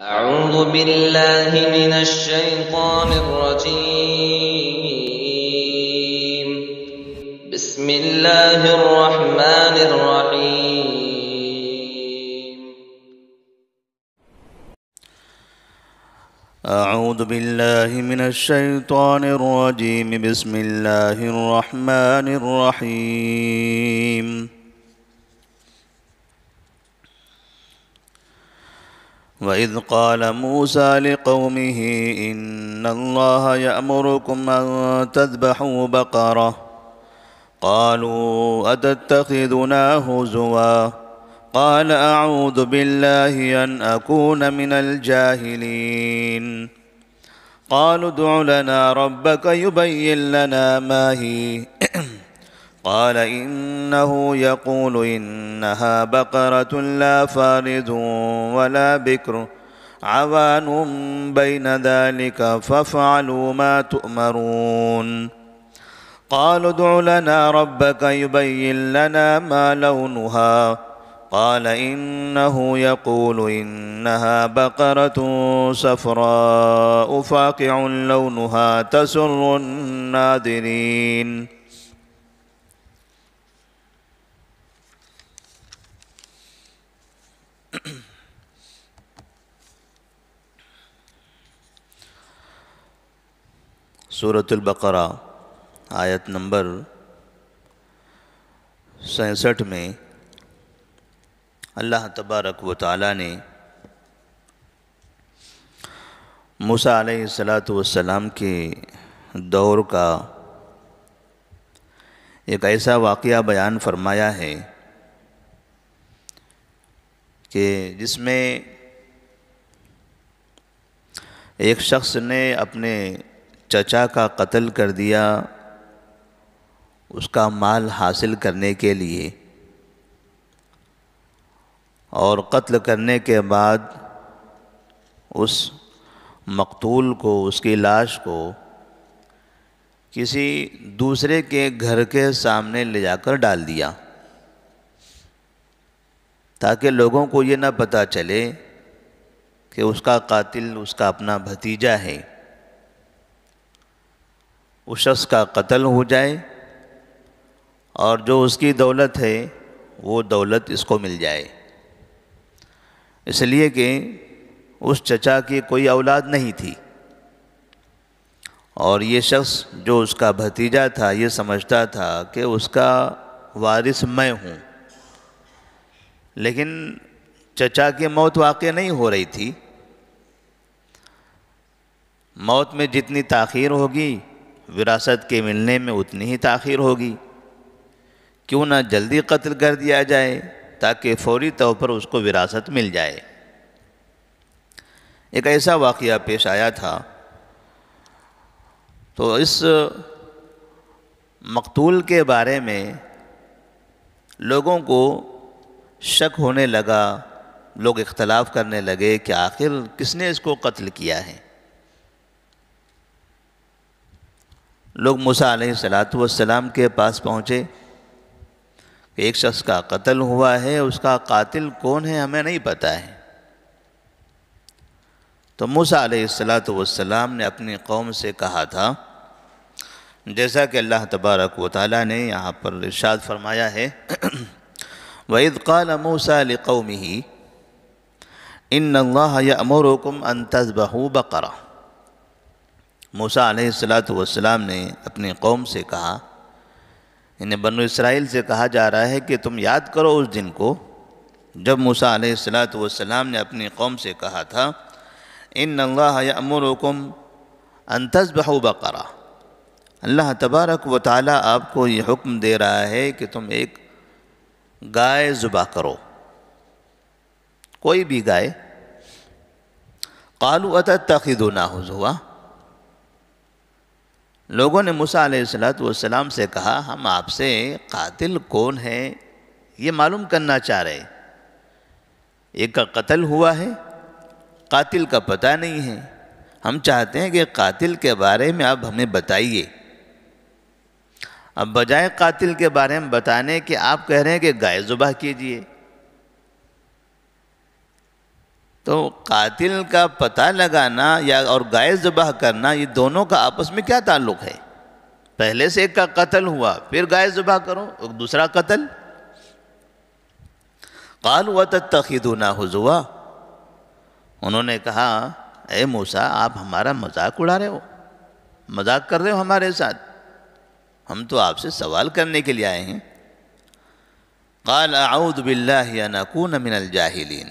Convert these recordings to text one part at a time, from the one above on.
أعوذ بالله من الشيطان الرجيم. بسم الله الرحمن الرحيم. أعوذ بالله من الشيطان الرجيم. بسم الله الرحمن الرحيم. وإذ قال موسى لقومه إن الله يأمركم أن تذبحوا بقرة قالوا أتتخذنا هزوا قال أعوذ بالله أن أكون من الجاهلين قالوا ادع لنا ربك يبين لنا ما هي قال إنه يقول إنها بقرة لا فارض ولا بكر عوان بين ذلك فافعلوا ما تؤمرون قالوا ادع لنا ربك يبين لنا ما لونها قال إنه يقول إنها بقرة صفراء فاقع لونها تسر الناظرين سورۃ البقرہ آیت نمبر 66 میں اللہ تبارک و تعالیٰ نے موسیٰ علیہ السلام کے دور کا ایک ایسا واقعہ بیان فرمایا ہے کہ جس میں ایک شخص نے اپنے چچا کا قتل کر دیا اس کا مال حاصل کرنے کے لیے، اور قتل کرنے کے بعد اس مقتول کو، اس کی لاش کو کسی دوسرے کے گھر کے سامنے لے جا کر ڈال دیا تاکہ لوگوں کو یہ نہ پتہ چلے کہ اس کا قاتل اس کا اپنا بھتیجا ہے، اس شخص کا قتل ہو جائے اور جو اس کی دولت ہے وہ دولت اس کو مل جائے، اس لیے کہ اس چچا کی کوئی اولاد نہیں تھی، اور یہ شخص جو اس کا بھتیجا تھا یہ سمجھتا تھا کہ اس کا وارث میں ہوں، لیکن چچا کی موت واقع نہیں ہو رہی تھی۔ موت میں جتنی تاخیر ہوگی وراثت کے ملنے میں اتنی ہی تاخیر ہوگی، کیوں نہ جلدی قتل کر دیا جائے تاکہ فوری طور پر اس کو وراثت مل جائے۔ ایک ایسا واقعہ پیش آیا تھا، تو اس مقتول کے بارے میں لوگوں کو شک ہونے لگا، لوگ اختلاف کرنے لگے کہ آخر کس نے اس کو قتل کیا ہے۔ لوگ موسیٰ علیہ السلام کے پاس پہنچے کہ ایک شخص کا قتل ہوا ہے، اس کا قاتل کون ہے ہمیں نہیں پتہ ہے۔ تو موسیٰ علیہ السلام نے اپنی قوم سے کہا تھا، جیسا کہ اللہ تبارک و تعالیٰ نے یہاں پر ارشاد فرمایا ہے وَإِذْ قَالَ مُوسَى لِقَوْمِهِ إِنَّ اللَّهَ يَأْمُرُكُمْ أَن تَذْبَحُوا بَقَرَةً۔ موسیٰ علیہ السلام نے اپنی قوم سے کہا، انہیں بنو اسرائیل سے کہا جا رہا ہے کہ تم یاد کرو اس دن کو جب موسیٰ علیہ السلام نے اپنی قوم سے کہا تھا ان اللہ یأمرکم ان تذبحوا بقرہ، اللہ تبارک و تعالیٰ آپ کو یہ حکم دے رہا ہے کہ تم ایک گائے ذبح کرو، کوئی بھی گائے۔ قالوا اتتخذنا ہزوا، لوگوں نے موسیٰ علیہ السلام سے کہا ہم آپ سے قاتل کون ہے یہ معلوم کرنا چاہ رہے، ایک کا قتل ہوا ہے قاتل کا پتہ نہیں ہے، ہم چاہتے ہیں کہ قاتل کے بارے میں آپ ہمیں بتائیے۔ اب بجائے قاتل کے بارے میں بتانے کہ آپ کہہ رہے ہیں کہ گائے ذبح کیجئے، تو قاتل کا پتہ لگانا یا اور گائے ذبح کرنا، یہ دونوں کا آپس میں کیا تعلق ہے؟ پہلے سے ایک کا قتل ہوا، پھر گائے ذبح کرو، دوسرا قتل۔ قالوا وتتخذونا ہزوا، انہوں نے کہا اے موسیٰ آپ ہمارا مذاق اڑا رہے ہو، مذاق کر رہے ہو ہمارے ساتھ، ہم تو آپ سے سوال کرنے کے لیے آئے ہیں۔ قال اعوذ باللہ ان اکون من الجاہلین،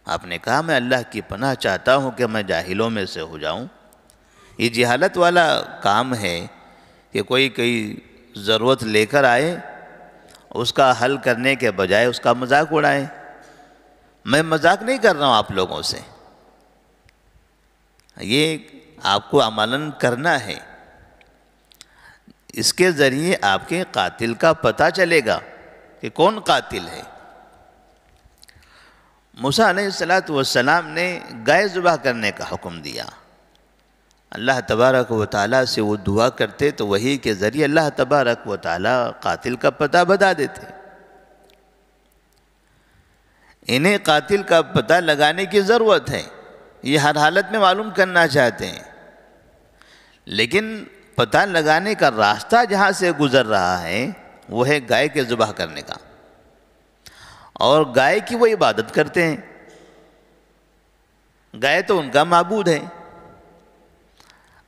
آپ نے کہا میں اللہ کی پناہ چاہتا ہوں کہ میں جاہلوں میں سے ہو جاؤں۔ یہ جہالت والا کام ہے کہ کوئی ضرورت لے کر آئے، اس کا حل کرنے کے بجائے اس کا مذاق اڑائے۔ میں مذاق نہیں کر رہا ہوں آپ لوگوں سے، یہ آپ کو عملاً کرنا ہے، اس کے ذریعے آپ کے قاتل کا پتہ چلے گا کہ کون قاتل ہے۔ موسیٰ علیہ السلام نے گائے ذبح کرنے کا حکم دیا۔ اللہ تبارک و تعالیٰ سے وہ دعا کرتے تو وحی کے ذریعے اللہ تبارک و تعالیٰ قاتل کا پتہ بتا دیتے۔ انہیں قاتل کا پتہ لگانے کی ضرورت ہے، یہ ہر حالت میں معلوم کرنا چاہتے ہیں، لیکن پتہ لگانے کا راستہ جہاں سے گزر رہا ہے وہ ہے گائے کے ذبح کرنے کا، اور گائے کی وہ عبادت کرتے ہیں، گائے تو ان کا معبود ہے۔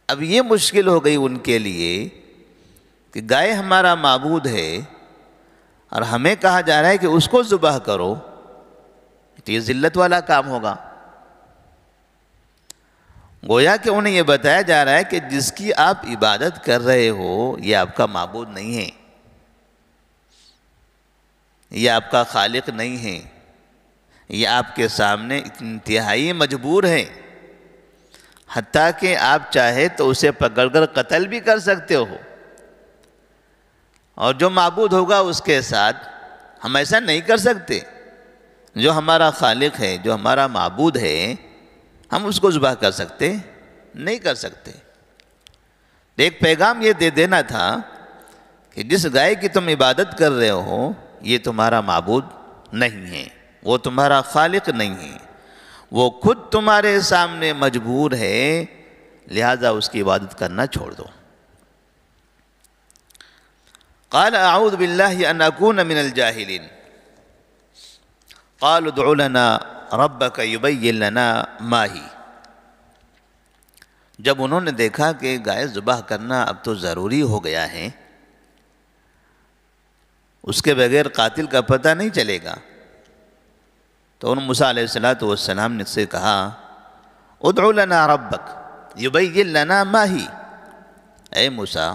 اب یہ مشکل ہو گئی ان کے لیے کہ گائے ہمارا معبود ہے اور ہمیں کہا جا رہا ہے کہ اس کو ذبح کرو، تو یہ ذلت والا کام ہوگا۔ گویا کہ انہیں یہ بتایا جا رہا ہے کہ جس کی آپ عبادت کر رہے ہو یہ آپ کا معبود نہیں ہے، یہ آپ کا خالق نہیں ہے، یہ آپ کے سامنے انتہائی مجبور ہے، حتیٰ کہ آپ چاہے تو اسے پکڑ کر قتل بھی کر سکتے ہو، اور جو معبود ہوگا اس کے ساتھ ہم ایسا نہیں کر سکتے۔ جو ہمارا خالق ہے، جو ہمارا معبود ہے، ہم اس کو ذبح کر سکتے نہیں کر سکتے۔ ایک پیغام یہ دے دینا تھا کہ جس گائے کی تم عبادت کر رہے ہو یہ تمہارا معبود نہیں ہے، وہ تمہارا خالق نہیں ہے، وہ خود تمہارے سامنے مجبور ہے، لہذا اس کی عبادت کرنا چھوڑ دو۔ قال اعوذ باللہ ان اکون من الجاہلین، قالوا ادع لنا ربک یبین لنا ما ہی۔ جب انہوں نے دیکھا کہ گائے ذبح کرنا اب تو ضروری ہو گیا ہے، اس کے بغیر قاتل کا پتہ نہیں چلے گا، تو انہوں نے موسیٰ علیہ السلام نے سے کہا ادع لنا ربک یبین لنا ما ہی، اے موسیٰ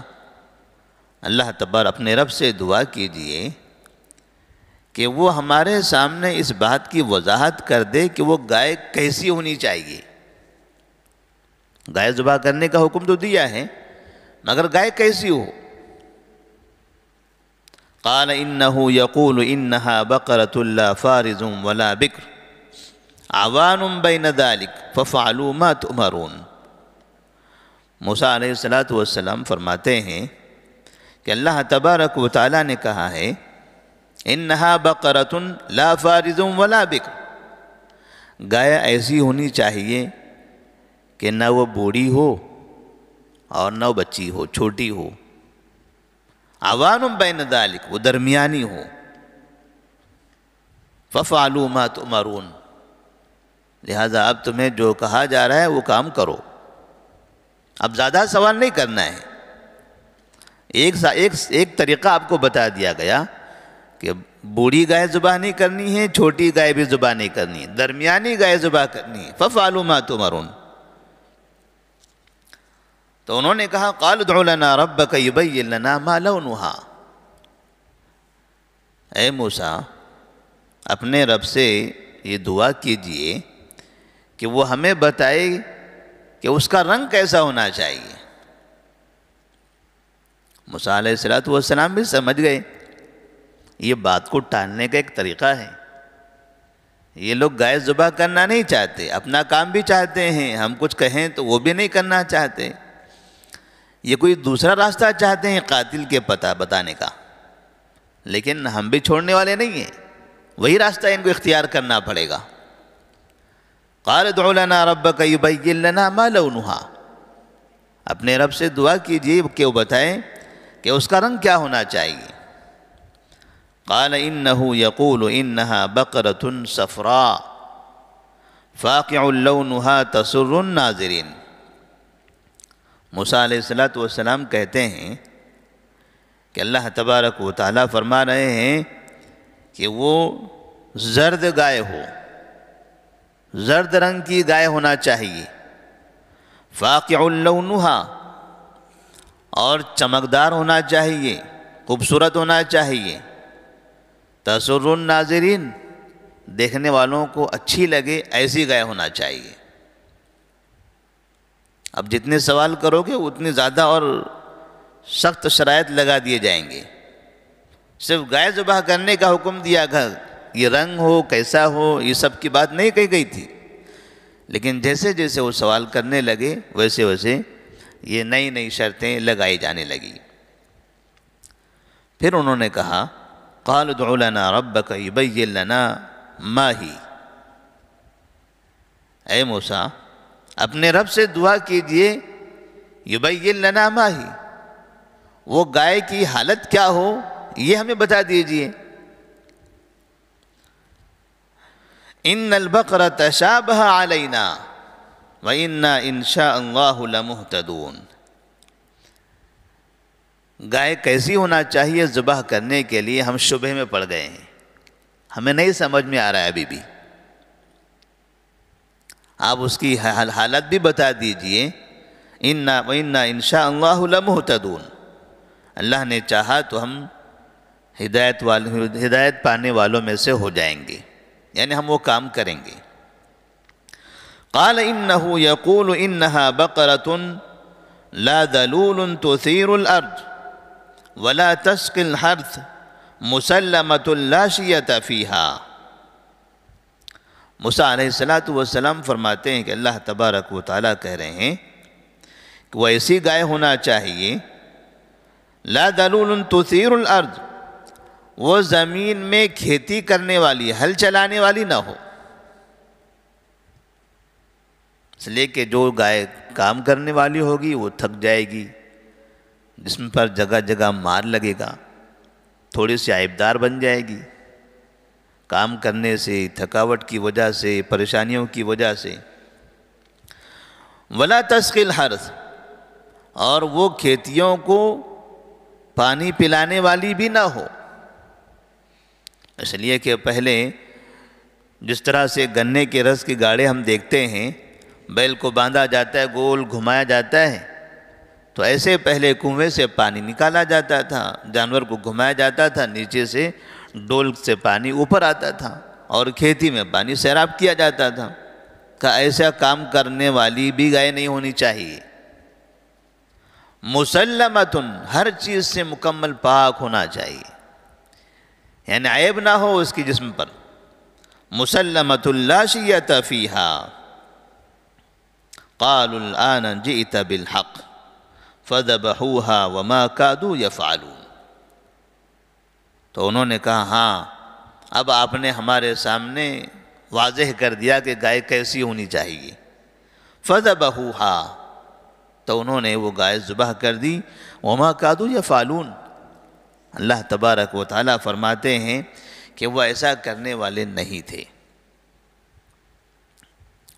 اللہ تبارک اپنے رب سے دعا کیجئے کہ وہ ہمارے سامنے اس بات کی وضاحت کر دے کہ وہ گائے کیسی ہونی چاہیے۔ گائے ذبح کرنے کا حکم تو دیا ہے، مگر گائے کیسی ہو؟ قال انه يقول انها بقرة لا فارض ولا بكر عوان بين ذلك ففعلوا ما تؤمرون۔ موسیٰ علیہ السلام فرماتے ہیں کہ اللہ تبارک و تعالیٰ نے کہا ہے انہا بقرۃ لا فارض ولا بکر، گائے ایسی ہونی چاہیے کہ نہ وہ بوڑھی ہو اور نہ وہ بچی ہو، چھوٹی ہو، عوان بین ذالک وہ درمیانی ہو، ففعلوا ما تؤمرون، لہذا اب تمہیں جو کہا جا رہا ہے وہ کام کرو، اب زیادہ سوال نہیں کرنا ہے۔ ایک طریقہ آپ کو بتا دیا گیا کہ بوڑھی گائے ذبح نہیں کرنی ہے، چھوٹی گائے بھی ذبح نہیں کرنی ہے، درمیانی گائے ذبح کرنی ہے، ففعلوا ما تؤمرون۔ تو انہوں نے کہا قال ادع لنا ربک یبین لنا ما لونہا، اے موسیٰ اپنے رب سے یہ دعا کیجئے کہ وہ ہمیں بتائے کہ اس کا رنگ کیسا ہونا چاہیے۔ موسیٰ علیہ السلام بھی سمجھ گئے یہ بات کو ٹالنے کا ایک طریقہ ہے، یہ لوگ گائے ذبح کرنا نہیں چاہتے، اپنا کام بھی چاہتے ہیں، ہم کچھ کہیں تو وہ بھی نہیں کرنا چاہتے، یہ کوئی دوسرا راستہ چاہتے ہیں قاتل کے پتہ بتانے کا، لیکن ہم بھی چھوڑنے والے نہیں ہیں، وہی راستہ ان کو اختیار کرنا پڑے گا۔ قال ادع لنا ربک یبین لنا ما لونہا، اپنے رب سے دعا کیجیے کہ وہ بتائیں کہ اس کا رنگ کیا ہونا چاہیے۔ قال انہ یقول انہا بقرۃ صفراء فاقع لونہا تسر الناظرین۔ موسیٰ علیہ السلام کہتے ہیں کہ اللہ تبارک و تعالیٰ فرما رہے ہیں کہ وہ زرد گائے ہو، زرد رنگ کی گائے ہونا چاہیے، فاقع لونہا، اور چمکدار ہونا چاہیے، خوبصورت ہونا چاہیے، تسر الناظرین، دیکھنے والوں کو اچھی لگے ایسی گائے ہونا چاہیے۔ اب جتنے سوال کرو گے اتنی زیادہ اور سخت شرائط لگا دیے جائیں گے۔ صرف گائے ذبح کرنے کا حکم دیا گیا، یہ رنگ ہو کیسا ہو یہ سب کی بات نہیں کہی گئی تھی، لیکن جیسے جیسے وہ سوال کرنے لگے ویسے ویسے یہ نئی نئی شرطیں لگائی جانے لگی۔ پھر انہوں نے کہا قال ادع لنا ربک یبین لنا ما ہی، اے موسیٰ اپنے رب سے دعا کیجئے یبین لنا ما ہی، وہ گائے کی حالت کیا ہو یہ ہمیں بتا دیجئے۔ ان البقرۃ تشابہ علینا وَإِنَّا إِن شَاءَ اللَّهُ لَمُهْتَدُونَ، گائے کیسی ہونا چاہیے ذبح کرنے کے لیے ہم شبہ میں پڑ گئے ہیں، ہمیں نہیں سمجھ میں آ رہا ہے ابھی بھی، آپ اس کی حالت بھی بتا دیجئے۔ وَإِنَّا إِن شَاءَ اللَّهُ لَمُهْتَدُونَ، اللہ نے چاہا تو ہم ہدایت پانے والوں میں سے ہو جائیں گے، یعنی ہم وہ کام کریں گے۔ قال انه يقول انها بقرة لا ذلول تثير الارض ولا تسقي الحرث مسلمة لا شية فيها۔ موسیٰ علیہ السلام فرماتے ہیں کہ اللہ تبارک و تعالیٰ کہہ رہے ہیں کہ وہ ایسی گائے ہونا چاہیے لا ذلول تثير الارض، وہ زمین میں کھیتی کرنے والی، ہل چلانے والی نہ ہو، اس لیے کہ جو گائے کام کرنے والی ہوگی وہ تھک جائے گی، جسم پر جگہ جگہ مار لگے گا، تھوڑی سی عیبدار بن جائے گی کام کرنے سے، تھکاوٹ کی وجہ سے، پریشانیوں کی وجہ سے۔ ولا تسقی الحرث، اور وہ کھیتیوں کو پانی پلانے والی بھی نہ ہو، اس لیے کہ پہلے جس طرح سے گنے کے رس کی گاڑے ہم دیکھتے ہیں، بیل کو باندھا جاتا ہے، گول گھمایا جاتا ہے، تو ایسے پہلے کنویں سے پانی نکالا جاتا تھا، جانور کو گھمایا جاتا تھا، نیچے سے ڈول سے پانی اوپر آتا تھا اور کھیتی میں پانی سیراب کیا جاتا تھا۔ کہ ایسا کام کرنے والی بھی گائے نہیں ہونی چاہیے۔ مسلمتن، ہر چیز سے مکمل پاک ہونا چاہیے، یعنی عیب نہ ہو اس کی جسم پر۔ مسلمۃ لا شیۃ فیہا، قالوا الآن جئت بالحق فذبحوها وما كادوا يفعلون، تو انہوں نے کہا ہاں اب آپ نے ہمارے سامنے واضح کر دیا کہ گائے کیسی ہونی چاہیے۔ فذبحوها، تو انہوں نے وہ گائے ذبح کر دی۔ وما كادوا يفعلون، اللہ تبارک و تعالیٰ فرماتے ہیں کہ وہ ایسا کرنے والے نہیں تھے،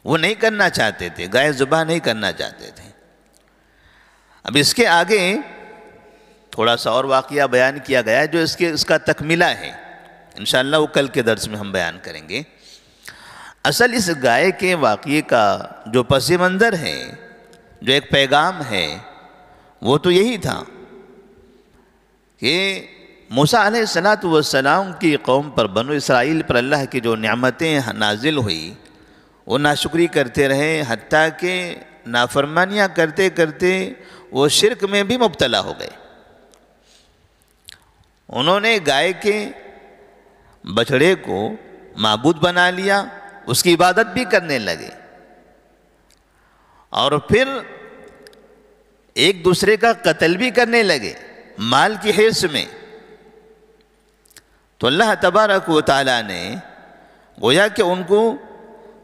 وہ نہیں کرنا چاہتے تھے، گائے ذبح نہیں کرنا چاہتے تھے۔ اب اس کے آگے تھوڑا سا اور واقعہ بیان کیا گیا ہے جو اس کا تکملہ ہے، انشاءاللہ وہ کل کے درس میں ہم بیان کریں گے۔ اصل اس گائے کے واقعے کا جو پس منظر ہے، جو ایک پیغام ہے، وہ تو یہی تھا کہ موسیٰ علیہ السلام کی قوم پر، بنو اسرائیل پر اللہ کی جو نعمتیں نازل ہوئی وہ ناشکری کرتے رہے، حتیٰ کہ نافرمانیاں کرتے کرتے وہ شرک میں بھی مبتلا ہو گئے۔ انہوں نے گائے کے بچڑے کو معبود بنا لیا، اس کی عبادت بھی کرنے لگے، اور پھر ایک دوسرے کا قتل بھی کرنے لگے مال کی حرص میں۔ تو اللہ تبارک و تعالیٰ نے گویا کہ ان کو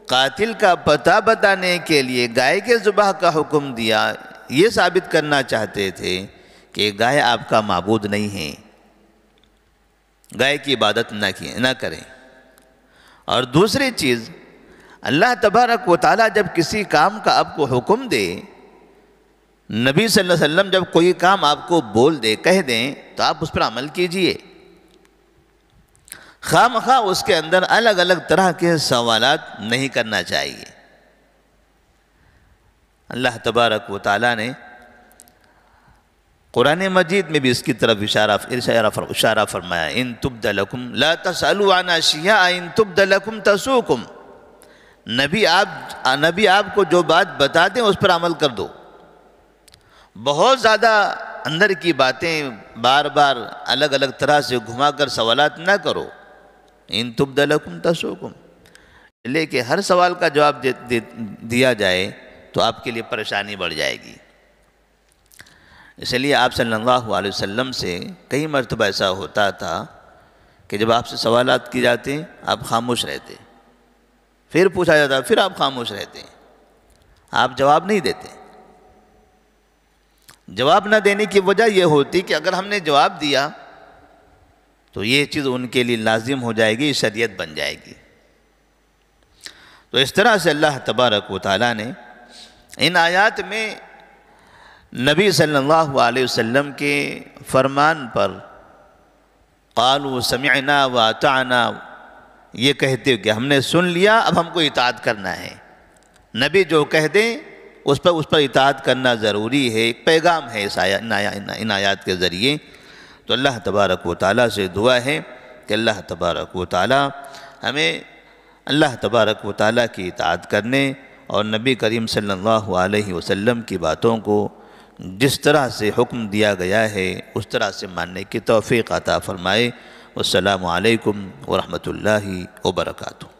قاتل کا پتہ بتانے کے لیے گائے کے ذبح کا حکم دیا، یہ ثابت کرنا چاہتے تھے کہ گائے آپ کا معبود نہیں ہے، گائے کی عبادت نہ کریں۔ اور دوسری چیز، اللہ تبارک و تعالیٰ جب کسی کام کا آپ کو حکم دے، نبی صلی اللہ علیہ وسلم جب کوئی کام آپ کو بول دے، کہہ دیں، تو آپ اس پر عمل کیجئے۔ خواہ مخواہ اس کے اندر الگ الگ طرح کے سوالات نہیں کرنا چاہیے۔ اللہ تبارک و تعالیٰ نے قرآن مجید میں بھی اس کی طرف اشارہ فرمایا، ان تبد لکم لا تسألوا عن اشیاء ان تبد لکم تسؤکم۔ نبی آپ کو جو بات بتا دیں اس پر عمل کر دو۔ بہت زیادہ اندر کی باتیں بار بار الگ الگ طرح سے گھما کر سوالات نہ کرو، ان تبد لکم تسؤکم، لیکن ہر سوال کا جواب دیا جائے تو آپ کے لیے پریشانی بڑھ جائے گی۔ اس لیے آپ صلی اللہ علیہ وسلم سے کئی مرتبہ ایسا ہوتا تھا کہ جب آپ سے سوالات کی جاتے آپ خاموش رہتے، پھر پوچھا جاتا پھر آپ خاموش رہتے، آپ جواب نہیں دیتے۔ جواب نہ دینے کی وجہ یہ ہوتی کہ اگر ہم نے جواب دیا تو یہ چیز ان کے لیے لازم ہو جائے گی، شریعت بن جائے گی۔ تو اس طرح سے اللہ تبارک و تعالیٰ نے ان آیات میں نبی صلی اللہ علیہ وسلم کے فرمان پر قالوا سمعنا واطعنا یہ کہتے ہو کہ ہم نے سن لیا، اب ہم کو اطاعت کرنا ہے۔ نبی جو کہہ دیں اس پر اطاعت کرنا ضروری ہے، ایک پیغام ہے ان آیات کے ذریعے۔ تو اللہ تبارک و تعالیٰ سے دعا ہے کہ اللہ تبارک و تعالیٰ ہمیں اللہ تبارک و تعالیٰ کی اطاعت کرنے اور نبی کریم صلی اللہ علیہ وسلم کی باتوں کو جس طرح سے حکم دیا گیا ہے اس طرح سے ماننے کی توفیق عطا فرمائے۔ والسلام علیکم ورحمۃ اللہ وبرکاتہ۔